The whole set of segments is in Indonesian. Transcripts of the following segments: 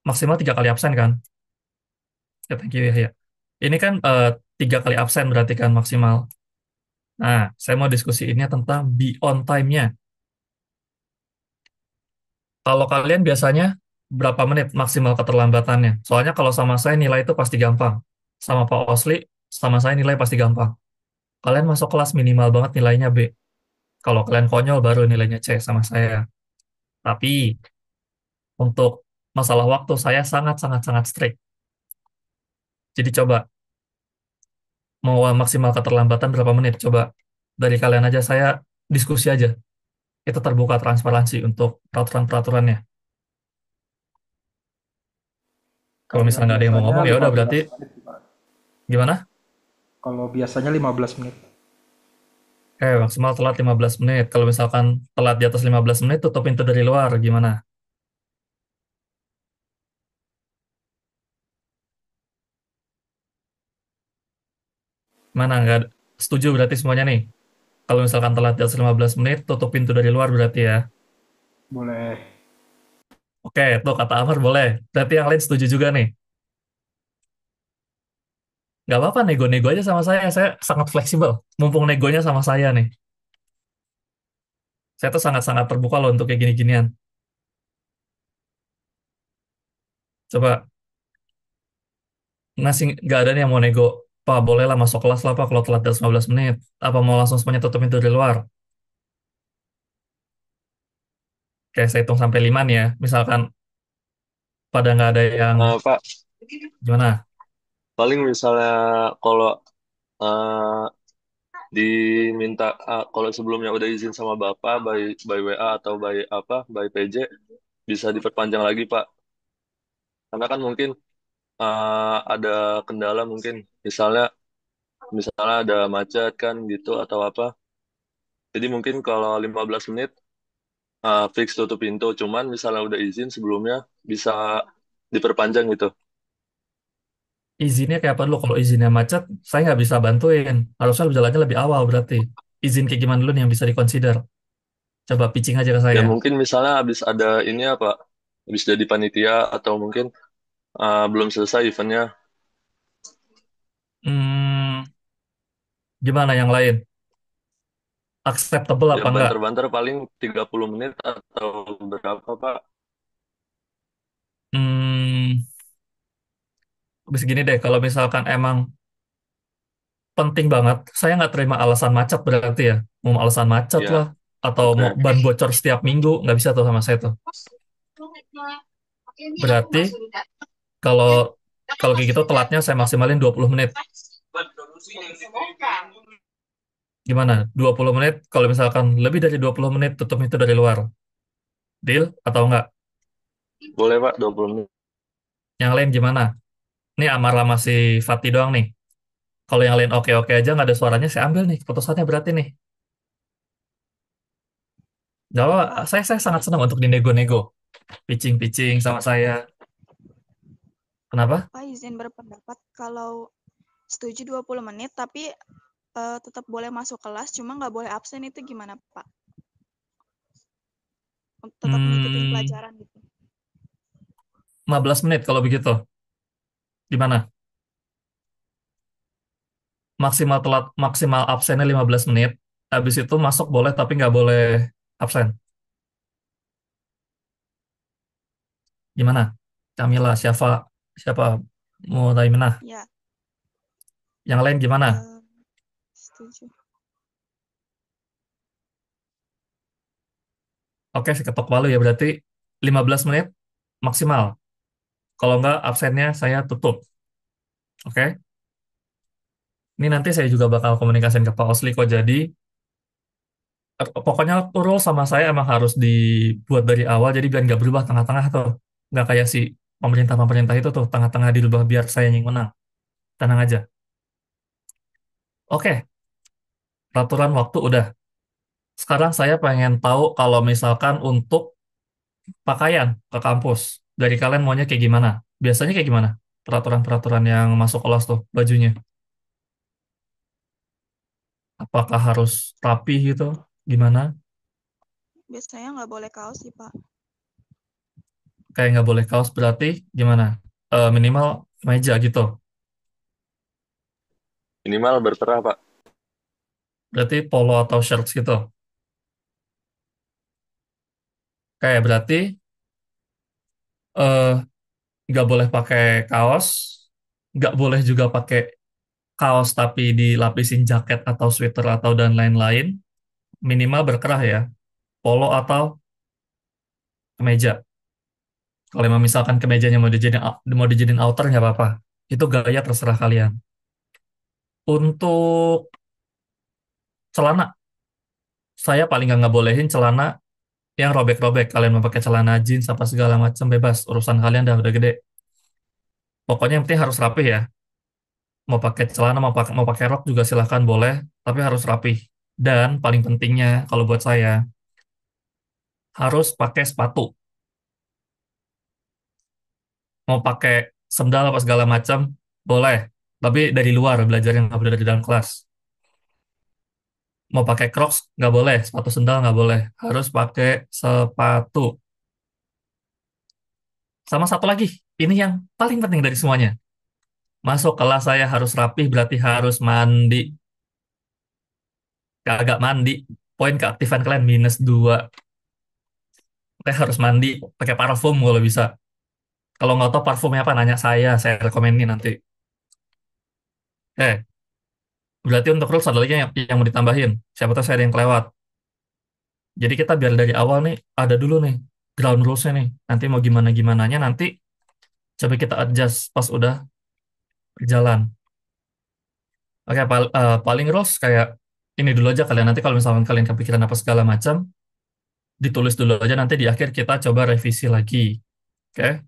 maksimal 3 kali absen kan? Ya, thank you ya. Ini kan 3 kali absen berarti kan maksimal. Nah, saya mau diskusiinnya tentang be on time-nya. Kalau kalian biasanya berapa menit maksimal keterlambatannya? Soalnya kalau sama saya nilai itu pasti gampang. Sama Pak Osli, sama saya nilai pasti gampang. Kalian masuk kelas minimal banget nilainya B. Kalau kalian konyol baru nilainya C sama saya. Tapi untuk masalah waktu saya sangat-sangat-sangat strict. Jadi coba mau maksimal keterlambatan berapa menit? Coba dari kalian aja, saya diskusi aja. Itu terbuka transparansi untuk peraturan-peraturannya. Kalau Kayak misalnya nggak ada yang mau biasanya ngomong, ya udah berarti 15 menit, Pak. gimana? Kalau biasanya 15 menit. Maksimal telat 15 menit. Kalau misalkan telat di atas 15 menit, tutup pintu dari luar. Gimana? Mana? Nggak setuju berarti semuanya nih. Kalau misalkan telat di atas 15 menit, tutup pintu dari luar berarti ya. Boleh. Oke, itu kata Amar boleh. Berarti yang lain setuju juga nih. Nggak apa-apa, nego-nego aja sama saya. Saya sangat fleksibel. Mumpung negonya sama saya nih. Saya tuh sangat-sangat terbuka loh untuk kayak gini-ginian. Coba, ngasih nggak ada nih yang mau nego. Pak, bolehlah masuk kelas lah Pak kalau telat dari 15 menit. Apa mau langsung semuanya tutup pintu dari luar? Kayak saya hitung sampai 5 nih ya. Misalkan pada nggak ada yang Pak, gimana? paling misalnya kalau diminta kalau sebelumnya udah izin sama Bapak by WA atau by apa by PJ bisa diperpanjang lagi Pak. Karena kan mungkin ada kendala mungkin misalnya ada macet kan gitu atau apa. Jadi mungkin kalau 15 menit fix tutup pintu. Cuman misalnya udah izin sebelumnya bisa diperpanjang gitu. Izinnya kayak apa dulu? Kalau izinnya macet, saya nggak bisa bantuin. Harusnya jalannya lebih awal berarti. Izin kayak gimana dulu nih yang bisa dikonsider? Coba pitching aja ke Ya saya. mungkin misalnya habis ada ini apa, habis jadi panitia atau mungkin belum selesai eventnya. Hmm, gimana yang lain? Acceptable Ya apa enggak? banter-banter paling 30 menit atau berapa Pak? Hmm, habis gini deh, kalau misalkan emang penting banget, saya nggak terima alasan macet berarti ya. Mau alasan macet lah, Ya, atau mau oke. ban bocor setiap minggu, nggak bisa tuh sama saya tuh. Berarti kalau kalau kayak gitu telatnya saya maksimalin 20 menit. Gimana? 20 menit, kalau misalkan lebih dari 20 menit tutup itu dari luar. Deal atau enggak? Boleh Pak, 20 menit. Yang lain gimana? Ini Amar sama si Fatih doang nih. Kalau yang lain oke-oke aja nggak ada suaranya, saya ambil nih keputusannya berarti nih. Gak apa, Pak, saya sangat senang untuk dinego-nego. Pitching-pitching sama saya. Kenapa? Pak izin berpendapat kalau setuju 20 menit tapi tetap boleh masuk kelas cuma nggak boleh absen itu gimana Pak? Tetap ngikutin Hmm, pelajaran gitu. 15 menit kalau begitu. Gimana? Maksimal telat, maksimal absennya 15 menit. Habis itu masuk boleh tapi nggak boleh absen. Gimana? Camila, siapa? Siapa? Mau Taiminah. Ya, Yang lain gimana? eh, setuju. Oke, saya ketok palu ya. Berarti 15 menit maksimal. Kalau nggak, absennya saya tutup. Oke? Ini nanti saya juga bakal komunikasiin ke Pak Osli kok. Jadi, pokoknya rule sama saya emang harus dibuat dari awal. Jadi biar nggak berubah tengah-tengah tuh. Nggak kayak si pemerintah-pemerintah itu tuh. Tengah-tengah dirubah biar saya yang menang. Tenang aja. Oke, peraturan waktu udah. Sekarang saya pengen tahu kalau misalkan untuk pakaian ke kampus. Dari kalian maunya kayak gimana? Biasanya kayak gimana? Peraturan-peraturan yang masuk kelas tuh, bajunya. Apakah harus rapi gitu? Gimana? Biasanya nggak boleh kaos sih Pak. Kayak nggak boleh kaos berarti gimana? Minimal meja gitu. Minimal berkerah, Pak. Berarti polo atau shirts gitu. Kayak berarti eh, nggak boleh pakai kaos, nggak boleh juga pakai kaos tapi dilapisin jaket atau sweater atau dan lain-lain. Minimal berkerah ya, polo atau kemeja. Kalau emang misalkan kemejanya mau dijadiin outer nggak apa-apa. Itu gaya terserah kalian. Untuk celana, saya paling nggak ngebolehin celana yang robek-robek. Kalian mau pakai celana jeans apa segala macam bebas. Urusan kalian udah gede. Pokoknya yang penting harus rapi ya. Mau pakai celana, mau pakai rok juga silahkan boleh, tapi harus rapi. Dan paling pentingnya kalau buat saya harus pakai sepatu. Mau pakai sendal apa segala macam boleh, tapi dari luar belajarnya nggak boleh dari dalam kelas. Mau pakai Crocs nggak boleh, sepatu sendal nggak boleh, harus pakai sepatu. Sama satu lagi, ini yang paling penting dari semuanya. Masuk kelas saya harus rapi, berarti harus mandi. Kagak mandi, poin keaktifan kalian -2. Kayak harus mandi, pakai parfum kalau bisa. Kalau nggak tahu parfumnya apa, nanya saya rekomenin nanti. Berarti untuk rules ada lagi yang mau ditambahin. Siapa tahu saya ada yang kelewat. Jadi kita biar dari awal nih, ada dulu nih, ground rules-nya nih. Nanti mau gimana-gimananya, nanti coba kita adjust pas udah berjalan. Oke, paling rules kayak ini dulu aja kalian. Nanti kalau misalkan kalian kepikiran apa segala macam, ditulis dulu aja. Nanti di akhir kita coba revisi lagi. Oke,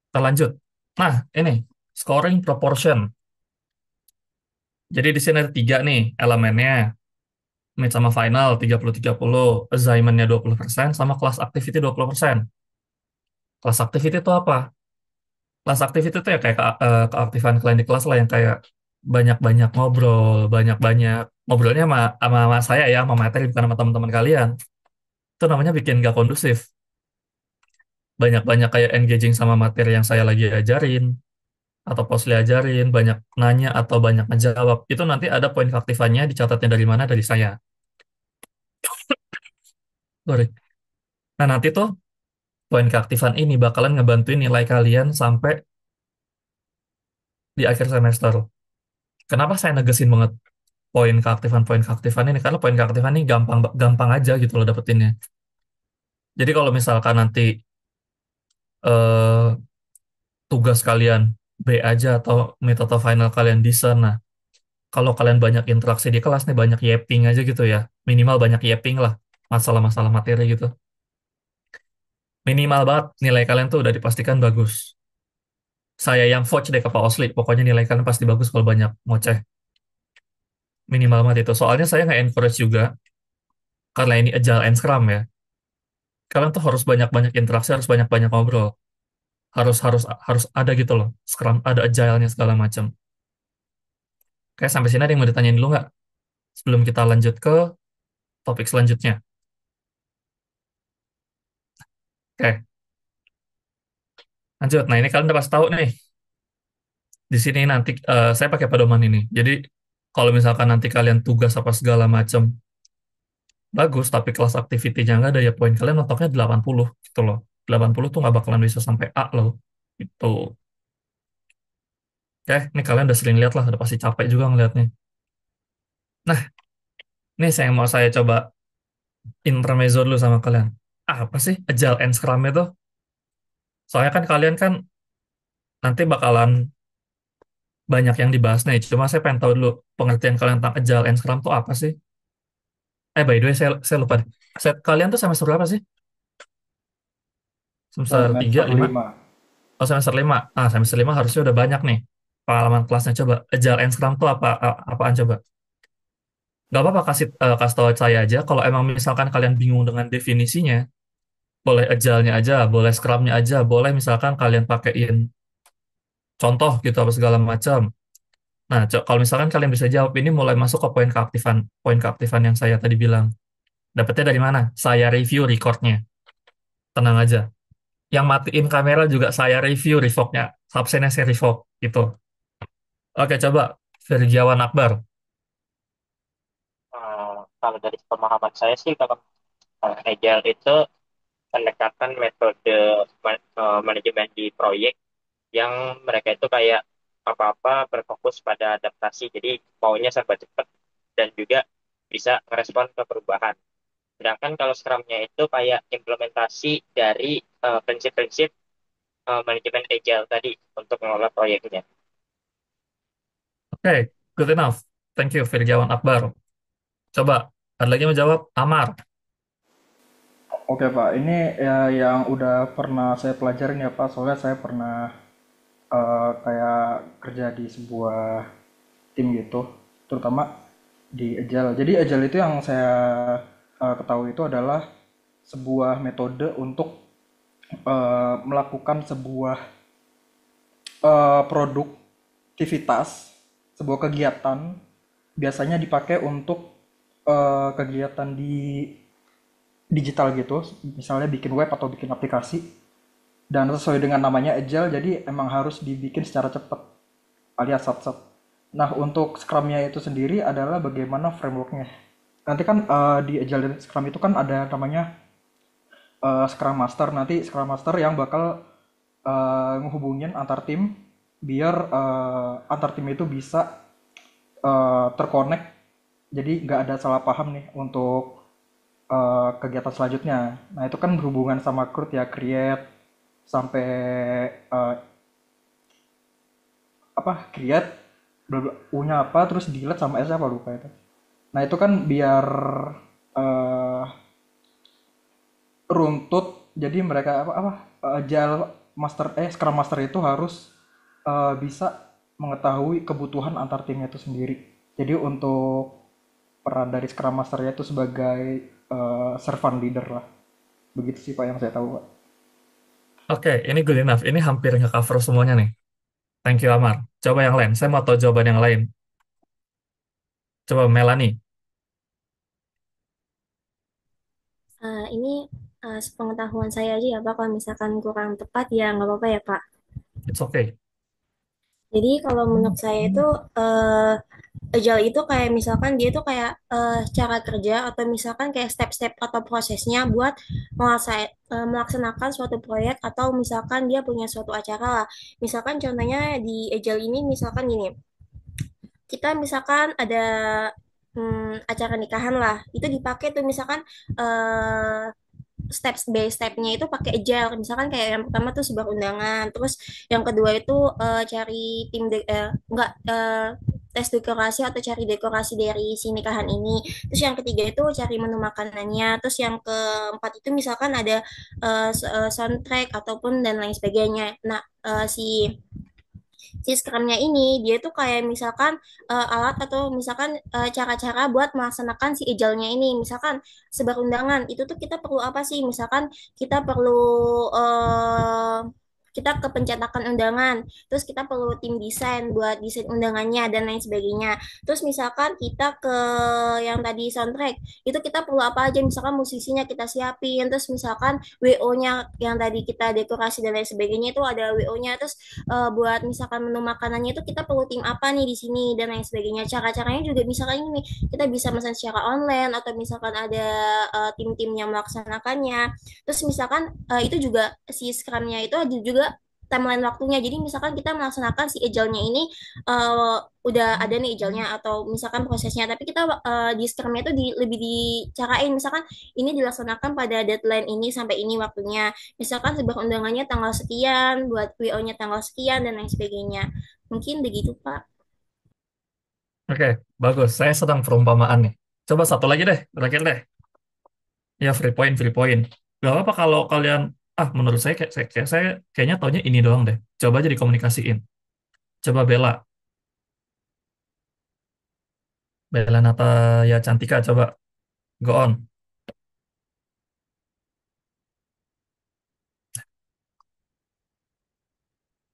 kita lanjut. Nah, ini, scoring proportion. Jadi di sini ada 3 nih elemennya. Mid sama final 30-30, assignment-nya 20%, sama kelas activity 20%. Kelas activity itu apa? Kelas activity itu ya kayak keaktifan kalian di kelas lah yang kayak banyak-banyak ngobrol, banyak-banyak ngobrolnya sama saya ya, sama materi bukan sama teman-teman kalian. Itu namanya bikin gak kondusif. Banyak-banyak kayak engaging sama materi yang saya lagi ajarin, atau Posli ajarin, banyak nanya atau banyak ngejawab. Itu nanti ada poin keaktifannya, dicatatnya dari mana? Dari saya. Sorry. Nah, nanti tuh poin keaktifan ini bakalan ngebantuin nilai kalian sampai di akhir semester. Kenapa saya negesin banget poin keaktifan ini? Karena poin keaktifan ini gampang gampang aja gitu loh dapetinnya. Jadi kalau misalkan nanti eh, tugas kalian B aja atau mid atau final kalian di sana, kalau kalian banyak interaksi di kelas nih, banyak yapping aja gitu ya, minimal banyak yapping lah, masalah-masalah materi gitu. Minimal banget nilai kalian tuh udah dipastikan bagus. Saya yang vouch deh ke Pak Osli, pokoknya nilai kalian pasti bagus kalau banyak ngoceh. Minimal banget itu. Soalnya saya nggak encourage juga, karena ini Agile and Scrum ya. Kalian tuh harus banyak-banyak interaksi, harus banyak-banyak ngobrol. Harus harus harus ada gitu loh. Scrum, ada Agile-nya segala macam. Kayak sampai sini ada yang mau ditanyain dulu nggak? Sebelum kita lanjut ke topik selanjutnya. Oke, lanjut. Nah, ini kalian udah pasti tahu nih. Di sini nanti saya pakai pedoman ini. Jadi, kalau misalkan nanti kalian tugas apa segala macam bagus, tapi kelas activity-nya nggak ada, ya poin kalian mentoknya 80 gitu loh. 80 tuh nggak bakalan bisa sampai A loh. Itu. Oke, ini kalian udah sering lihat lah, udah pasti capek juga ngeliatnya. Nah, ini saya mau saya coba intermezzo dulu sama kalian. Apa sih Agile and Scrum itu? Soalnya kan kalian kan nanti bakalan banyak yang dibahas nih. Cuma saya pengen tahu dulu pengertian kalian tentang Agile and Scrum itu apa sih? By the way, saya lupa deh. Kalian tuh semester berapa sih? Semester 3, Semester 5? 5. Oh, semester 5. Ah, semester 5 harusnya udah banyak nih pengalaman kelasnya. Coba, Agile and Scrum tuh apaan coba? Gak apa-apa, kasih tahu saya aja. Kalau emang misalkan kalian bingung dengan definisinya, boleh Agile-nya aja, boleh Scrum-nya aja, boleh misalkan kalian pakein contoh gitu apa segala macam. Nah, kalau misalkan kalian bisa jawab ini mulai masuk ke poin keaktifan yang saya tadi bilang. Dapetnya dari mana? Saya review recordnya. Tenang aja. Yang matiin kamera juga saya review revoke-nya. Absennya saya revoke. Gitu. Oke, coba. Firgiawan Akbar. Kalau dari pemahaman saya sih, kalau agile itu pendekatan metode manajemen di proyek yang mereka itu kayak apa-apa berfokus pada adaptasi, jadi maunya serba cepat dan juga bisa merespon ke perubahan. Sedangkan kalau Scrum-nya itu kayak implementasi dari prinsip-prinsip manajemen agile tadi untuk mengelola proyeknya. Oke, good enough. Thank you, Firgiawan Akbar. Coba, ada lagi yang menjawab? Amar. Oke Pak, ini ya yang udah pernah saya pelajarin ya Pak, soalnya saya pernah kayak kerja di sebuah tim gitu, terutama di Agile. Jadi Agile itu yang saya ketahui itu adalah sebuah metode untuk melakukan sebuah produktivitas, sebuah kegiatan biasanya dipakai untuk kegiatan di digital gitu, misalnya bikin web atau bikin aplikasi, dan sesuai dengan namanya agile, jadi emang harus dibikin secara cepat alias sat-sat. Nah, untuk Scrum-nya itu sendiri adalah bagaimana frameworknya. Nanti kan di agile dan Scrum itu kan ada namanya Scrum Master. Nanti Scrum Master yang bakal ngehubungin antar tim biar antar tim itu bisa terkonek, jadi nggak ada salah paham nih untuk kegiatan selanjutnya. Nah, itu kan berhubungan sama CRUD ya, create sampai eh, create U-nya apa, terus delete sama S apa lupa itu. Nah, itu kan biar eh, runtut, jadi mereka agile master Scrum Master itu harus bisa mengetahui kebutuhan antar timnya itu sendiri. Jadi untuk peran dari Scrum Master itu sebagai servant leader lah. Begitu sih Pak yang saya tahu Pak. Oke, ini good enough. Ini hampir nge-cover semuanya nih. Thank you, Amar. Coba yang lain. Saya mau tahu jawaban yang lain. Coba Melanie. Ini sepengetahuan saya aja ya Pak, kalau misalkan kurang tepat ya nggak apa-apa ya Pak. It's okay. Jadi kalau menurut saya itu eh agile itu kayak misalkan dia tuh kayak cara kerja atau misalkan kayak step-step atau prosesnya buat melaksanakan suatu proyek atau misalkan dia punya suatu acara lah. Misalkan contohnya di agile ini misalkan gini, kita misalkan ada acara nikahan lah, itu dipakai tuh misalkan eh step by stepnya itu pakai agile, misalkan kayak yang pertama tuh sebar undangan, terus yang kedua itu cari enggak tes dekorasi atau cari dekorasi dari si nikahan ini, terus yang ketiga itu cari menu makanannya, terus yang keempat itu misalkan ada soundtrack ataupun dan lain sebagainya. Nah, si Scrum-nya ini dia tuh kayak misalkan alat atau misalkan cara-cara buat melaksanakan si agile-nya ini. Misalkan sebar undangan itu tuh kita perlu apa sih? Misalkan kita perlu eh, kita ke pencetakan undangan, terus kita perlu tim desain buat desain undangannya dan lain sebagainya. Terus misalkan kita ke yang tadi soundtrack, itu kita perlu apa aja? Misalkan musisinya kita siapin, terus misalkan WO-nya yang tadi kita dekorasi dan lain sebagainya itu ada WO-nya, terus buat misalkan menu makanannya itu kita perlu tim apa nih di sini dan lain sebagainya. Cara-caranya juga misalkan ini kita bisa pesan secara online atau misalkan ada tim-tim yang melaksanakannya. Terus misalkan itu juga si Scrum-nya itu ada juga timeline waktunya. Jadi misalkan kita melaksanakan si agile-nya ini udah ada nih agile-nya atau misalkan prosesnya, tapi kita di Scrum-nya itu lebih dicarain misalkan ini dilaksanakan pada deadline ini sampai ini waktunya. Misalkan sebuah undangannya tanggal sekian, buat WO-nya tanggal sekian, dan lain sebagainya. Mungkin begitu, Pak. Oke, bagus. Saya sedang perumpamaan nih. Coba satu lagi deh, terakhir deh. Ya, free point, free point. Gak apa-apa kalau kalian, menurut saya, saya kayaknya taunya ini doang deh. Coba aja dikomunikasiin. Coba Bella. Bella Nataya Cantika, coba. Go on.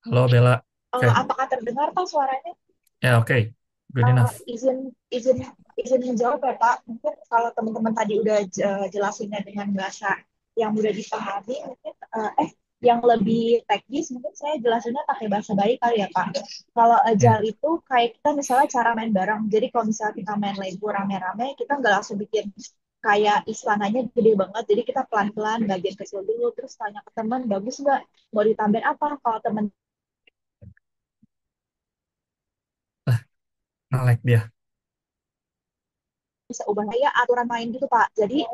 Halo, Bella. Oke. Apakah terdengar Pak suaranya? Ya, oke. Good enough. Izin izin izin menjawab ya Pak. Mungkin kalau teman-teman tadi udah jelasinnya dengan bahasa yang mudah dipahami mungkin yang lebih teknis mungkin saya jelasinnya pakai bahasa baik kali ya Kak. Kalau Ya. agile itu kayak kita misalnya cara main bareng. Jadi kalau misalnya kita main Lego rame-rame, kita nggak langsung bikin kayak istananya gede banget. Jadi kita pelan-pelan bagian kecil dulu, terus tanya ke teman, bagus nggak? Mau ditambahin apa? Kalau teman Ah, nge-lag dia. bisa ubah kayak aturan main gitu Pak. Jadi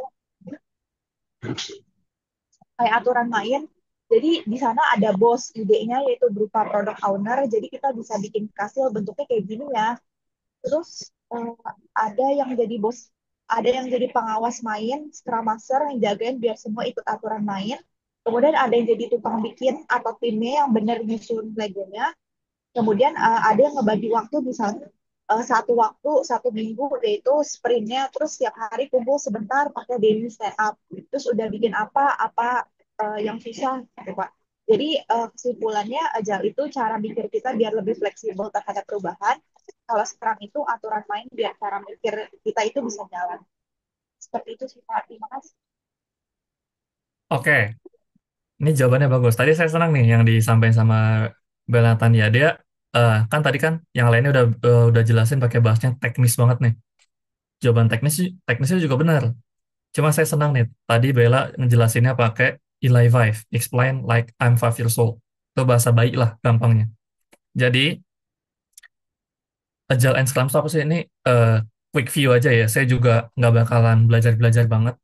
kayak aturan main. Jadi di sana ada bos idenya yaitu berupa product owner. Jadi kita bisa bikin kasih bentuknya kayak gini ya. Terus ada yang jadi bos, ada yang jadi pengawas main, scrum master yang jagain biar semua ikut aturan main. Kemudian ada yang jadi tukang bikin atau timnya yang benar nyusun legonya. Kemudian ada yang ngebagi waktu misalnya satu waktu satu minggu yaitu sprintnya terus setiap hari kumpul sebentar pakai daily stand up terus udah bikin apa yang susah gitu Pak. Jadi kesimpulannya Agile itu cara mikir kita biar lebih fleksibel terhadap perubahan. Kalau Scrum itu aturan main biar cara mikir kita itu bisa jalan. Seperti itu sih Pak. Terima kasih. Oke, ini jawabannya bagus. Tadi saya senang nih yang disampaikan sama Bella Tania. Dia kan tadi kan yang lainnya udah jelasin pakai bahasnya teknis banget nih. Jawaban teknisnya juga benar. Cuma saya senang nih. Tadi Bella ngejelasinnya pakai Eli Five, explain like I'm 5 years old. Itu bahasa baik lah gampangnya. Jadi Agile and Scrum itu apa sih? Ini eh, quick view aja ya. Saya juga nggak bakalan belajar-belajar banget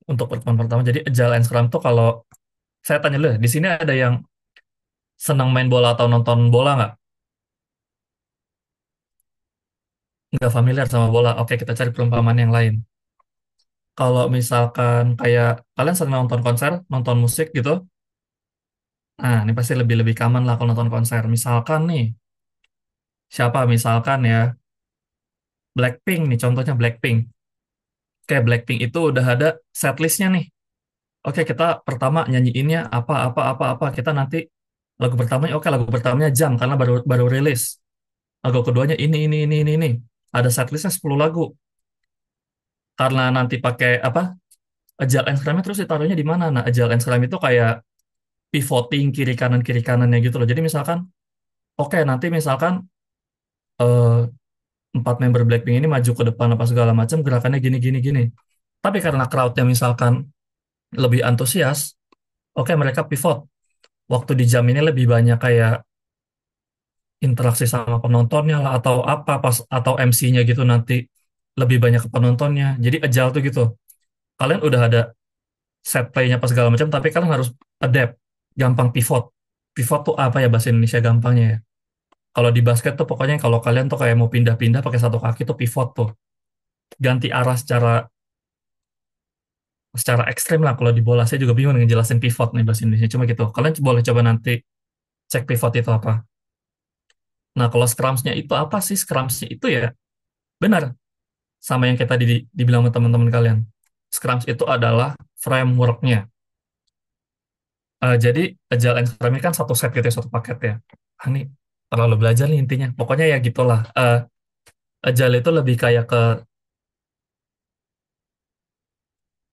untuk pertemuan pertama. Jadi Agile and Scrum tuh kalau saya tanya dulu, di sini ada yang senang main bola atau nonton bola nggak? Nggak familiar sama bola. Oke, kita cari perumpamaan yang lain. Kalau misalkan kayak kalian sering nonton konser, nonton musik gitu, nah ini pasti lebih-lebih common lah kalau nonton konser. Misalkan nih, siapa misalkan ya, Blackpink nih, contohnya Blackpink. Kayak Blackpink itu udah ada setlistnya nih. Oke, kita pertama nyanyiinnya apa. Kita nanti lagu pertamanya, oke lagu pertamanya jam karena baru baru rilis. Lagu keduanya ini. Ada setlistnya 10 lagu. Karena nanti pakai apa? Agile and Scrum terus ditaruhnya di mana? Nah, Agile and Scrum itu kayak pivoting kiri kanannya gitu loh. Jadi misalkan, oke nanti misalkan eh, 4 member Blackpink ini maju ke depan apa segala macam gerakannya gini. Tapi karena crowdnya misalkan lebih antusias, oke mereka pivot. Waktu di jam ini lebih banyak kayak interaksi sama penontonnya lah atau apa pas atau MC-nya gitu nanti lebih banyak ke penontonnya. Jadi agile tuh gitu. Kalian udah ada set play-nya pas segala macam, tapi kalian harus adapt, gampang pivot. Pivot tuh apa ya bahasa Indonesia gampangnya ya? Kalau di basket tuh pokoknya kalau kalian tuh kayak mau pindah-pindah pakai satu kaki tuh pivot tuh. Ganti arah secara secara ekstrim lah kalau di bola. Saya juga bingung ngejelasin pivot nih bahasa Indonesia. Cuma gitu. Kalian boleh coba nanti cek pivot itu apa. Nah, kalau scrums-nya itu apa sih? Scrums-nya itu ya benar sama yang kita dibilang sama teman-teman kalian. Scrums itu adalah framework-nya. Jadi Agile and Scrum ini kan satu set gitu ya, satu paket ya. Ini terlalu belajar nih intinya. Pokoknya ya gitulah. Agile itu lebih kayak ke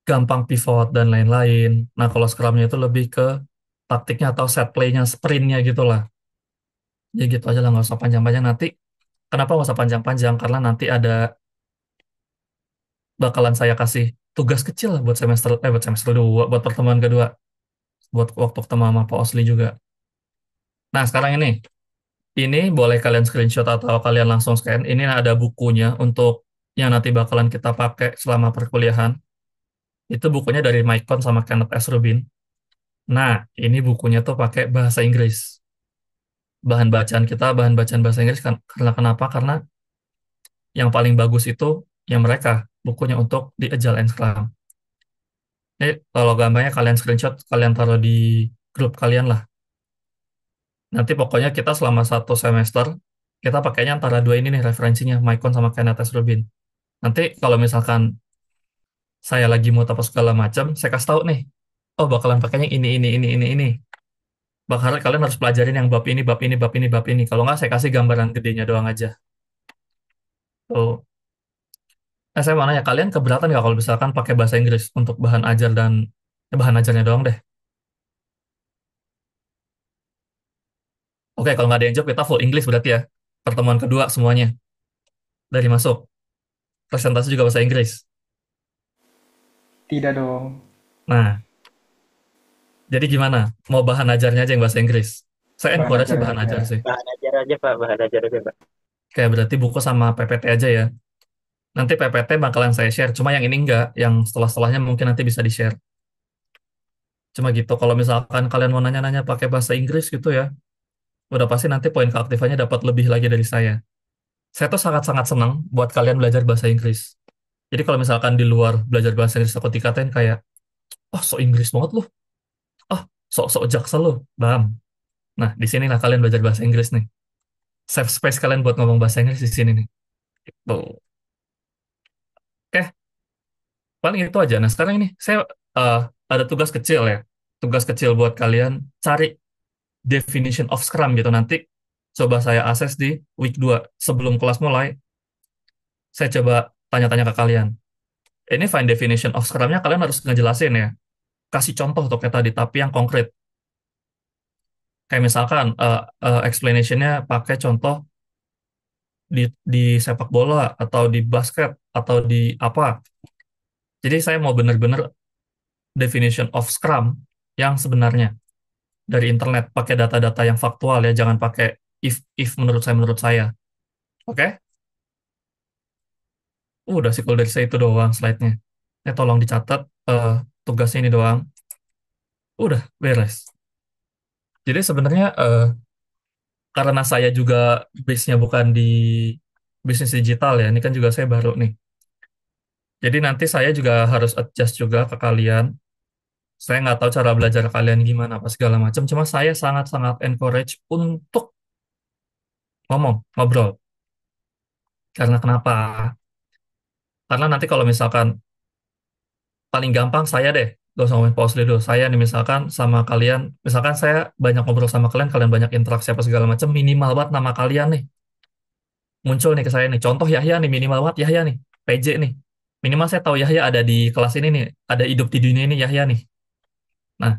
gampang pivot dan lain-lain. Nah, kalau Scrum-nya itu lebih ke taktiknya atau set play-nya, sprint-nya gitu lah. Ya gitu aja lah, nggak usah panjang-panjang. Nanti, kenapa nggak usah panjang-panjang? Karena nanti bakalan saya kasih tugas kecil lah buat semester 2, buat pertemuan kedua, buat waktu ketemu sama Pak Osli juga. Nah, sekarang ini boleh kalian screenshot atau kalian langsung scan. Ini ada bukunya untuk yang nanti bakalan kita pakai selama perkuliahan. Itu bukunya dari Maicon sama Kenneth S. Rubin. Nah, ini bukunya tuh pakai bahasa Inggris. Bahan bacaan kita, bahan bacaan bahasa Inggris karena kenapa? Karena yang paling bagus itu yang mereka, bukunya untuk di Agile and Scrum. Kalau gambarnya kalian screenshot, kalian taruh di grup kalian lah. Nanti pokoknya kita selama satu semester, kita pakainya antara dua ini nih referensinya, Maicon sama Kenneth S. Rubin. Nanti kalau misalkan saya lagi mau apa segala macam, saya kasih tahu nih, oh bakalan pakainya ini. Bakal kalian harus pelajarin yang bab ini. Kalau nggak, saya kasih gambaran gedenya doang aja. Tuh. Saya mau nanya, kalian keberatan nggak kalau misalkan pakai bahasa Inggris untuk bahan ajar dan Bahan ajarnya doang deh. Oke, kalau nggak ada yang jawab, kita full English berarti ya. Pertemuan kedua semuanya dari masuk. Presentasi juga bahasa Inggris. Tidak dong. Nah, jadi gimana? Mau bahan ajarnya aja yang bahasa Inggris? Saya Bahan encourage ajar sih bahan aja. ajar sih. Bahan ajar aja Pak, bahan ajar aja Pak. Kayak berarti buku sama PPT aja ya. Nanti PPT bakalan saya share, cuma yang ini enggak. Yang setelah-setelahnya mungkin nanti bisa di-share. Cuma gitu, kalau misalkan kalian mau nanya-nanya pakai bahasa Inggris gitu ya, udah pasti nanti poin keaktifannya dapat lebih lagi dari saya. Saya tuh sangat-sangat senang buat kalian belajar bahasa Inggris. Jadi kalau misalkan di luar belajar bahasa Inggris aku dikatain kayak, oh sok Inggris banget loh, oh sok-sok jaksel loh, bam. Nah, di sinilah kalian belajar bahasa Inggris nih. Safe space kalian buat ngomong bahasa Inggris di sini nih. Tuh. Oke, paling itu aja. Nah, sekarang ini saya eh, ada tugas kecil ya. Tugas kecil buat kalian cari definition of Scrum gitu. Nanti coba saya akses di week 2 sebelum kelas mulai. Saya coba tanya-tanya ke kalian. Ini find definition of Scrum-nya kalian harus ngejelasin ya. Kasih contoh tuh kayak tadi, tapi yang konkret. Kayak misalkan explanation-nya pakai contoh di sepak bola atau di basket atau di apa. Jadi saya mau bener-bener definition of Scrum yang sebenarnya dari internet pakai data-data yang faktual ya, jangan pakai if menurut saya. Oke? Udah sih kalau dari saya itu doang slide-nya. Tolong dicatat tugasnya ini doang. Udah beres. Jadi sebenarnya karena saya juga base-nya bukan di bisnis digital ya, ini kan juga saya baru nih. Jadi nanti saya juga harus adjust juga ke kalian. Saya nggak tahu cara belajar kalian gimana, apa segala macam. Cuma saya sangat-sangat encourage untuk ngomong, ngobrol. Karena kenapa? Karena nanti kalau misalkan paling gampang saya deh, gak usah ngomongin Pak Osli dulu. Saya nih misalkan sama kalian, misalkan saya banyak ngobrol sama kalian, kalian banyak interaksi apa segala macam, minimal banget nama kalian nih muncul nih ke saya nih. Contoh Yahya nih, minimal banget Yahya nih, PJ nih. Minimal saya tahu Yahya ada di kelas ini nih, ada hidup di dunia ini Yahya nih. Nah,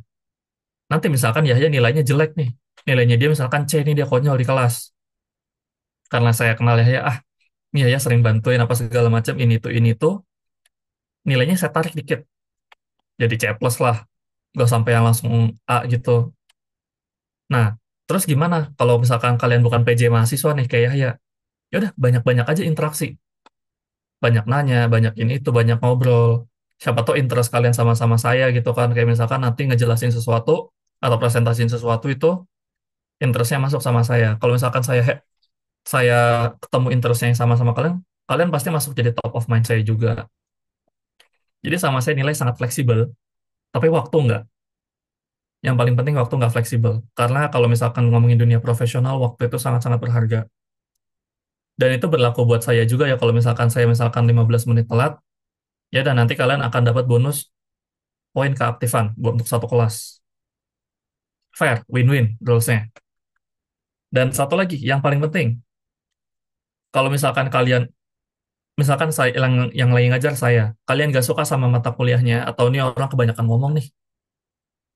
nanti misalkan Yahya nilainya jelek nih, nilainya dia misalkan C nih, dia konyol di kelas. Karena saya kenal Yahya, ini Yahya sering bantuin apa segala macam, ini tuh, nilainya saya tarik dikit. Jadi C plus lah, gak sampai yang langsung A gitu. Nah, terus gimana kalau misalkan kalian bukan PJ mahasiswa nih kayak Yahya? Ya udah banyak-banyak aja interaksi, banyak nanya, banyak ini itu, banyak ngobrol. Siapa tahu interest kalian sama-sama saya gitu kan, kayak misalkan nanti ngejelasin sesuatu atau presentasiin sesuatu itu interestnya masuk sama saya. Kalau misalkan saya ketemu interestnya yang sama-sama kalian, kalian pasti masuk jadi top of mind saya juga. Jadi sama saya nilai sangat fleksibel, tapi waktu enggak. Yang paling penting waktu nggak fleksibel. Karena kalau misalkan ngomongin dunia profesional, waktu itu sangat-sangat berharga. Dan itu berlaku buat saya juga ya, kalau misalkan 15 menit telat, ya dan nanti kalian akan dapat bonus poin keaktifan buat untuk satu kelas. Fair, win-win rules-nya. Dan satu lagi, yang paling penting, kalau misalkan kalian, misalkan saya yang lagi ngajar saya, kalian gak suka sama mata kuliahnya, atau ini orang kebanyakan ngomong nih,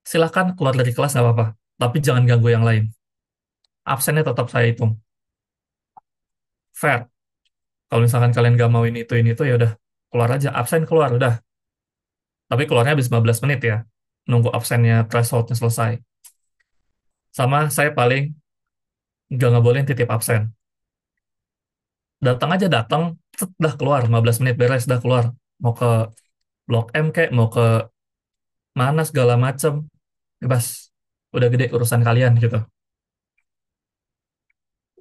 silahkan keluar dari kelas nggak apa-apa. Tapi jangan ganggu yang lain. Absennya tetap saya hitung. Fair. Kalau misalkan kalian gak mau ini itu, ya udah keluar aja. Absen keluar, udah. Tapi keluarnya habis 15 menit ya. Nunggu absennya, thresholdnya selesai. Sama saya paling nggak boleh titip absen. Datang aja datang, cet, dah keluar 15 menit beres dah keluar. Mau ke Blok M kayak mau ke mana segala macem, bebas. Udah gede urusan kalian gitu.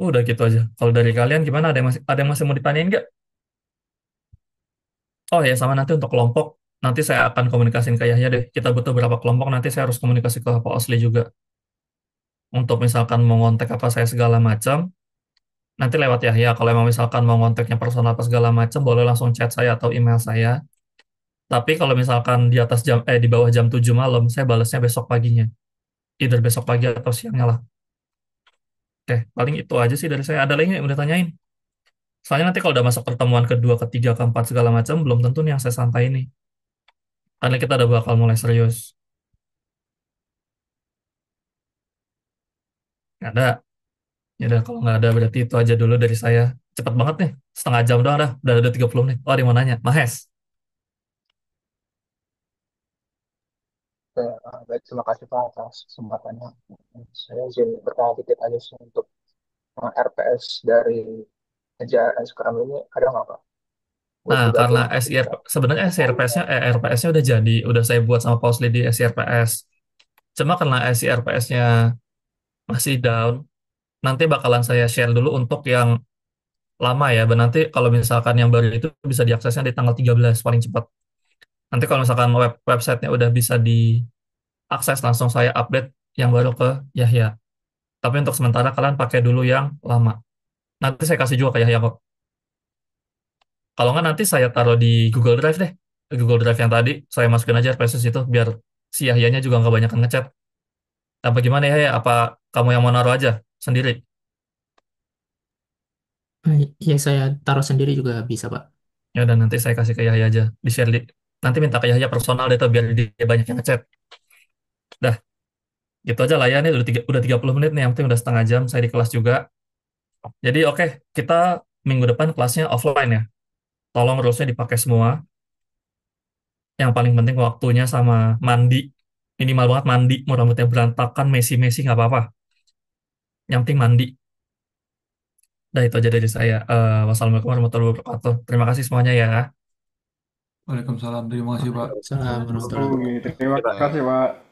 Udah gitu aja. Kalau dari kalian gimana? Ada yang masih mau ditanyain nggak? Oh ya sama nanti untuk kelompok nanti saya akan komunikasiin ke Yahya deh. Kita butuh berapa kelompok nanti saya harus komunikasi ke Pak Osli juga. Untuk misalkan mau ngontek apa saya segala macam, nanti lewat Yahya. Kalau emang misalkan mau ngonteknya personal apa segala macam, boleh langsung chat saya atau email saya. Tapi kalau misalkan di bawah jam 7 malam, saya balasnya besok paginya. Either besok pagi atau siangnya lah. Oke, paling itu aja sih dari saya. Ada lagi yang udah tanyain? Soalnya nanti kalau udah masuk pertemuan kedua, ketiga, keempat segala macam, belum tentu nih yang saya santai nih. Karena kita udah bakal mulai serius. Nggak ada. Ya udah, kalau nggak ada berarti itu aja dulu dari saya. Cepat banget nih, setengah jam doang dah. Udah ada 30 menit. Oh, ada yang mau nanya. Mahes. Oke, baik, terima kasih Pak atas kesempatannya. Saya izin bertanya dikit aja sih untuk RPS dari KJRS sekarang ini ada nggak Pak? Buat Nah, karena digabung nanti SIR, kita. sebenarnya SIRPS-nya, RPS-nya udah jadi. Udah saya buat sama Pausli di SIRPS. Cuma karena SIRPS-nya masih down, nanti bakalan saya share dulu untuk yang lama ya. Nanti kalau misalkan yang baru itu bisa diaksesnya di tanggal 13 paling cepat. Nanti kalau misalkan websitenya udah bisa diakses, langsung saya update yang baru ke Yahya. Tapi untuk sementara kalian pakai dulu yang lama. Nanti saya kasih juga ke Yahya kok. Kalau nggak nanti saya taruh di Google Drive deh. Di Google Drive yang tadi, saya masukin aja RPS itu biar si Yahyanya juga nggak banyak ngechat. Apa gimana ya? Apa kamu yang mau naruh aja sendiri? Iya, saya taruh sendiri juga bisa, Pak. Ya udah nanti saya kasih ke Yahya aja. Di share nanti minta ke Yahya personal deh tuh biar dia banyak yang ngechat. Dah, gitu aja lah ya. Nih udah 30 menit nih. Yang penting udah setengah jam. Saya di kelas juga. Jadi oke, kita minggu depan kelasnya offline ya. Tolong rulesnya dipakai semua. Yang paling penting waktunya sama mandi. Minimal banget mandi. Mau rambutnya berantakan, messy-messy nggak apa-apa. Yang penting mandi. Dah itu aja dari saya. Wassalamualaikum warahmatullahi wabarakatuh. Terima kasih semuanya ya. Waalaikumsalam. Terima kasih Pak. Waalaikumsalam warahmatullahi Oke, wabarakatuh. terima kasih Pak.